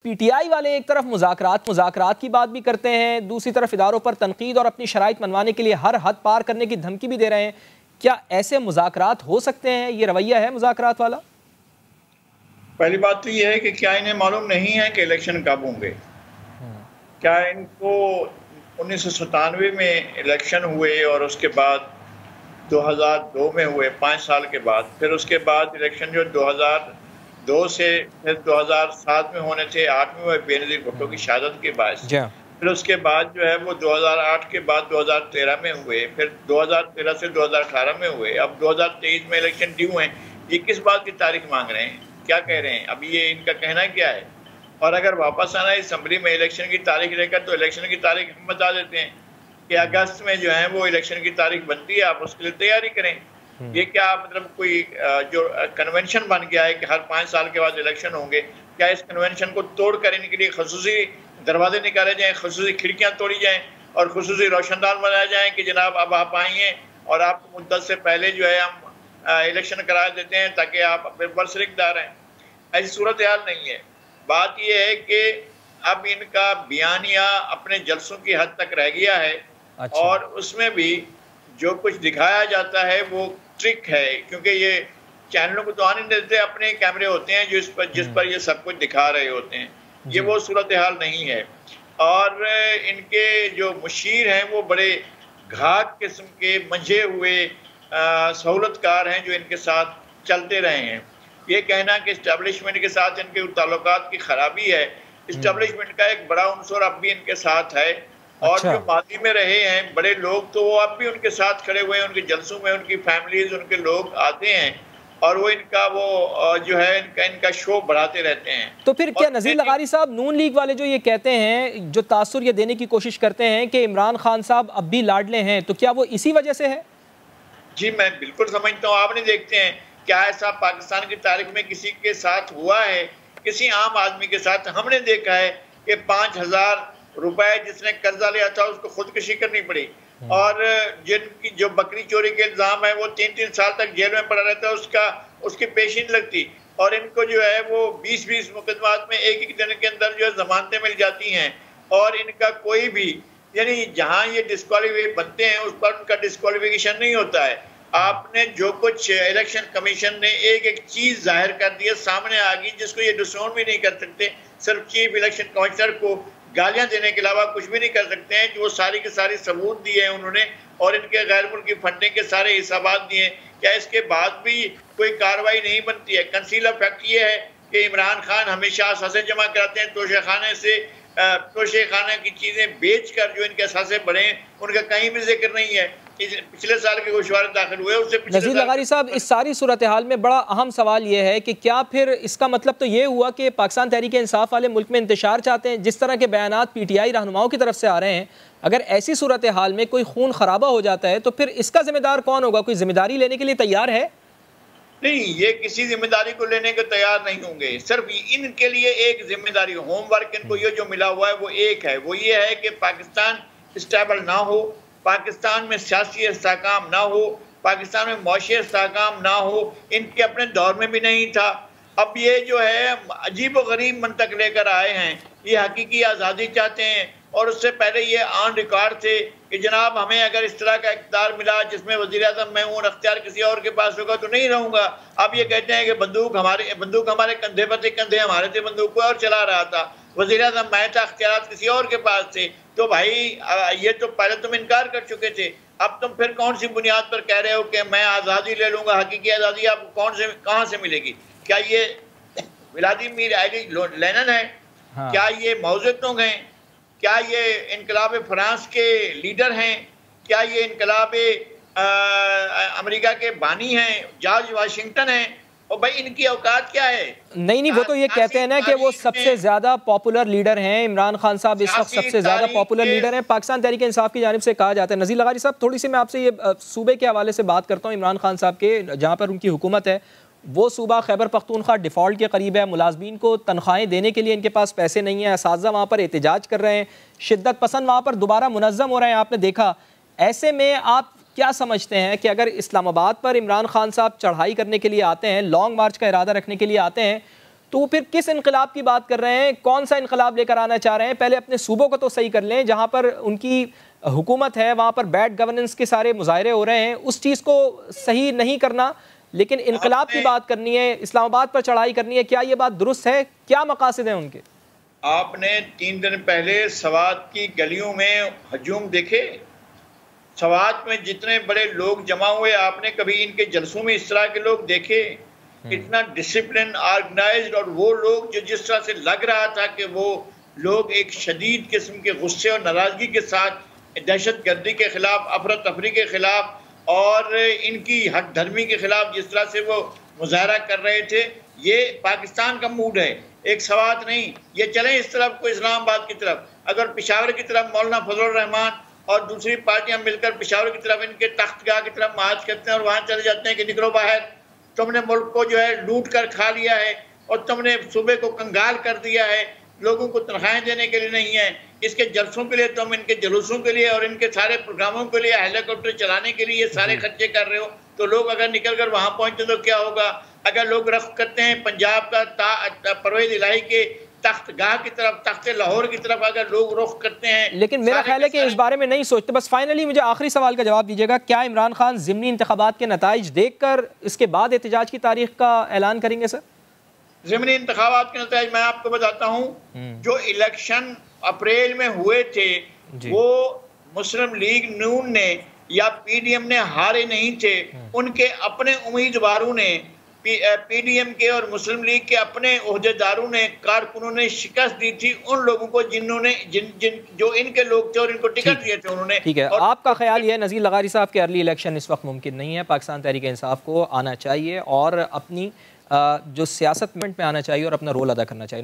PTI वाले एक तरफ मुज़ाकरात की बात भी करते हैं, दूसरी तरफ इदारों पर तनकीद और अपनी शराइत मनवाने के लिए हर हद पार करने की धमकी भी दे रहे हैं। क्या ऐसे मुज़ाकरात हो सकते हैं? ये रवैया है मुज़ाकरात वाला? पहली बात तो ये है कि क्या इन्हें मालूम नहीं है कि इलेक्शन कब होंगे? क्या इनको 1997 में इलेक्शन हुए और उसके बाद 2002 में हुए 5 साल के बाद, फिर उसके बाद इलेक्शन जो 2002 से फिर 2007 में होने थे, 8 में हुए बेनज़ीर भुट्टो की शहादत के बाद, फिर उसके बाद जो है वो 2008 के बाद 2013 में हुए, फिर 2013 से 2018 में हुए, अब 2023 में इलेक्शन ड्यू हैं। ये किस बात की तारीख मांग रहे हैं? क्या कह रहे हैं? अभी ये इनका कहना क्या है? और अगर वापस आना है असम्बली में इलेक्शन की तारीख लेकर, तो इलेक्शन की तारीख हम बता देते हैं कि अगस्त में जो है वो इलेक्शन की तारीख बनती है, आप उसके लिए तैयारी करें। ये क्या मतलब कोई जो कन्वेंशन बन गया है कि हर 5 साल के बाद इलेक्शन होंगे? क्या इस कन्वेंशन को तोड़कर इनके लिए खसूसी दरवाजे निकाले जाएं, खसूसी खिड़कियां तोड़ी जाएं और खसूसी रोशनदान बनाए जाएं कि जनाब अब आप आइए और आपको मुद्दत से पहले जो है हम इलेक्शन करा देते हैं ताकि आप अपने पर शरीकदार हैं? ऐसी सूरत हाल नहीं है। बात यह है कि अब इनका बयानिया अपने जलसों की हद तक रह गया है। अच्छा। और उसमें भी जो कुछ दिखाया जाता है वो ट्रिक है, क्योंकि ये चैनलों को तो आने नहीं देते, अपने कैमरे होते हैं जिस पर ये सब कुछ दिखा रहे होते हैं। ये वो सूरत हाल नहीं है। और इनके जो मुशीर हैं वो बड़े घात किस्म के मंझे हुए सहूलतकार हैं जो इनके साथ चलते रहे हैं। ये कहना कि इस्टेब्लिशमेंट के साथ इनके ताल्लुकात की खराबी है, इस्टेब्लिशमेंट का एक बड़ा उनसर अब भी इनके साथ है। और अच्छा। जो माजी में रहे हैं बड़े लोग, तो वो अब भी उनके साथ खड़े हुए हैं। उनके जलसों में उनकी फैमिलीज, उनके लोग आते हैं और वो इनका वो जो है इनका शो बढ़ाते रहते हैं। तो फिर क्या नज़ीर लगारी साहब, नून लीग वाले जो ये कहते हैं, जो तासुर ये देने की कोशिश करते हैं कि इमरान खान साहब अब भी लाडले हैं, तो क्या वो इसी वजह से है? जी मैं बिल्कुल समझता हूँ। आप नहीं देखते हैं क्या ऐसा पाकिस्तान की तारीख में किसी के साथ हुआ है? किसी आम आदमी के साथ हमने देखा है कि 5000 रुपए जिसने कर्जा लिया था उसको खुदकुशी करनी पड़ी, और जिनकी जो बकरी चोरी के इल्जाम है वो 3-3 साल तक जेल में पड़ा रहता है, उसकी पेशी नहीं लगती। और इनको जो है वो 20-20 मुकदमात में एक दिन के अंदर जो है जमानतें मिल जाती हैं। और इनका कोई भी यानी जहां ये डिस्क्वालीफाई बनते हैं उस पर उनका डिस्क्वालिफिकेशन नहीं होता है। आपने जो कुछ इलेक्शन कमीशन ने एक चीज जाहिर कर दी है, सामने आ गई, जिसको ये डिसोन भी नहीं कर सकते। सिर्फ चीफ इलेक्शन कमिश्नर को गालियां देने के अलावा कुछ भी नहीं कर सकते हैं। जो सारी के सारी सबूत दिए हैं उन्होंने और इनके गैर मुल्की फंडिंग के सारे हिसाबात दिए। क्या इसके बाद भी कोई कार्रवाई नहीं बनती है? कंसील फैक्ट ये है कि इमरान खान हमेशा असासे जमा कराते हैं तोशेखाने से, तोशेखाने की चीजें बेचकर जो इनके असासे बढ़े उनका कहीं भी जिक्र नहीं है। पिछले साल के गोशवारे दाखिल हुए उससे नज़ीर लगारी साहब, इस सारी सूरत हाल में बड़ा अहम सवाल ये है कि क्या फिर इसका मतलब तो ये हुआ कि पाकिस्तान तहरीक इंसाफ वाले मुल्क में इंतशार चाहते हैं? जिस तरह के बयानात पीटीआई रहनुमाओं की तरफ से आ रहे हैं, अगर ऐसी सूरत हाल में कोई खून खराबा हो जाता है तो फिर इसका जिम्मेदार कौन होगा? कोई जिम्मेदारी लेने के लिए तैयार है? नहीं, ये किसी जिम्मेदारी को लेने को तैयार नहीं होंगे। सिर्फ इनके लिए एक जिम्मेदारी, होमवर्क इनको ये जो मिला हुआ है वो एक है, वो ये है कि पाकिस्तान स्टेबल ना हो, पाकिस्तान में सियासी इस्तेहकाम ना हो, पाकिस्तान में मुआशी इस्तेहकाम ना हो। इनके अपने दौर में भी नहीं था। अब ये जो है अजीब व गरीब मंतक लेकर आए हैं। ये हकीकी आज़ादी चाहते हैं और उससे पहले ये ऑन रिकॉर्ड थे कि जनाब हमें अगर इस तरह का इक़्तिदार मिला जिसमें वज़ीर-ए-आज़म मैं हूँ, अख्तियार किसी और के पास होगा तो नहीं रहूँगा। अब ये कहते हैं कि बंदूक हमारे कंधे पर थी, कंधे हमारे थे, बंदूक को और चला रहा था, वज़ीर-ए-आज़म मैं था, अख्तियार किसी और के पास थे। तो भाई ये तो पहले तुम इनकार कर चुके थे, अब तुम फिर कौन सी बुनियाद पर कह रहे हो कि मैं आज़ादी ले लूँगा? हकीकी आज़ादी आपको कहाँ से मिलेगी? क्या ये व्लादिमीर लेनिन है? हाँ। क्या ये माओ-ज़ेडुंग हैं? क्या ये इनकलाब फ्रांस के लीडर हैं? क्या ये इनकलाब अमेरिका के बानी हैं, जॉर्ज वाशिंगटन हैं? और भाई इनकी औकात क्या है? नहीं, वो तो ये कहते हैं ना कि वो सबसे ज्यादा पॉपुलर लीडर हैं। इमरान खान साहब इस वक्त सबसे ज्यादा पॉपुलर लीडर हैं, पाकिस्तान तहरीक इंसाफ की जानिब से कहा जाता है। नज़ीर लगारी साहब, थोड़ी सी मैं आपसे ये सूबे के हवाले से बात करता हूँ। इमरान खान साहब के जहाँ पर उनकी हुकूमत है, वो सूबा खैबर पख्तूनख्वा डिफ़ॉल्ट के करीब है। मुलाजमीन को तनख्वाहें देने के लिए इनके पास पैसे नहीं है। असातिज़ा वहाँ पर एहतजाज कर रहे हैं, शिद्दत पसंद वहाँ पर दोबारा मुनज़्ज़म हो रहे हैं, आपने देखा। ऐसे में आप क्या समझते हैं कि अगर इस्लामाबाद पर इमरान खान साहब चढ़ाई करने के लिए आते हैं, लॉन्ग मार्च का इरादा रखने के लिए आते हैं, तो फिर किस इनकलाब की बात कर रहे हैं? कौन सा इनकलाब लेकर आना चाह रहे हैं? पहले अपने सूबों को तो सही कर लें, जहाँ पर उनकी हुकूमत है वहाँ पर बैड गवर्नेंस के सारे मुजाहरे हो रहे हैं, उस चीज़ को सही नहीं करना, लेकिन इनकलाब की बात करनी है, इस्लामाबाद पर चढ़ाई करनी है। क्या ये बात दुरुस्त है? क्या मकासद हैं उनके? आपने 3 दिन पहले सवात की गलियों में हजूम देखे? सवात में जितने बड़े लोग जमा हुए, आपने कभी इनके जलसों में इस तरह के लोग देखे? इतना डिसिप्लिन, ऑर्गेनाइज्ड, और वो लोग जो जिस तरह से लग रहा था कि वो लोग एक शदीद किस्म के गुस्से और नाराजगी के साथ दहशत गर्दी के खिलाफ, अफरा तफरी के खिलाफ और इनकी हक धर्मी के खिलाफ जिस तरह से वो मुजाहरा कर रहे थे, ये पाकिस्तान का मूड है, एक सवात नहीं। ये चलें इस तरफ को, इस्लामाबाद की तरफ। अगर पेशावर की तरफ मौलाना फजलुर रहमान और दूसरी पार्टियां मिलकर पेशावर की तरफ इनके तख्तगाह की तरफ मार्च करते हैं और वहां चले जाते हैं कि निकलो बाहर, तुमने मुल्क को जो है लूट कर खा लिया है और तुमने सूबे को कंगाल कर दिया है, लोगों को तनख्वाहें देने के लिए नहीं है, इसके जलसों के लिए तुम इनके जुलूसों के लिए और इनके सारे प्रोग्रामों के लिए हेलीकॉप्टर चलाने के लिए सारे खर्चे कर रहे हो। तो लोग अगर निकल कर वहां पहुंचे तो क्या होगा? अगर लोग रख करते हैं पंजाब का परवेज इलाही के तख्तगाह की तरफ, तख्त लाहौर की तरफ अगर लोग रुख करते हैं, लेकिन मेरा ख्याल है कि इस बारे में नहीं सोचते। बस फाइनली मुझे आखिरी सवाल का जवाब दीजिएगा, क्या इमरान खान ज़िमनी इंतखाबात के नताइज देखकर इसके बाद एहतजाज की तारीख का ऐलान करेंगे? सर, ज़िमनी इंतखाबात के नताइज मैं आपको बताता हूँ, जो इलेक्शन अप्रैल में हुए थे वो मुस्लिम लीग नून ने या पीडीएम ने हारे नहीं थे, उनके अपने उम्मीदवारों ने, पीडीएम के और मुस्लिम लीग के अपने ओहदेदारों ने, कारकुनों ने शिकस्त दी थी उन लोगों को जिन्होंने जो इनके लोग थे और इनको टिकट दिए थे उन्होंने। ठीक है, आपका ख्याल ये है नज़ीर लगारी साहब के अर्ली इलेक्शन इस वक्त मुमकिन नहीं है, पाकिस्तान तहरीक इंसाफ को आना चाहिए और अपनी जो सियासत में आना चाहिए और अपना रोल अदा करना चाहिए।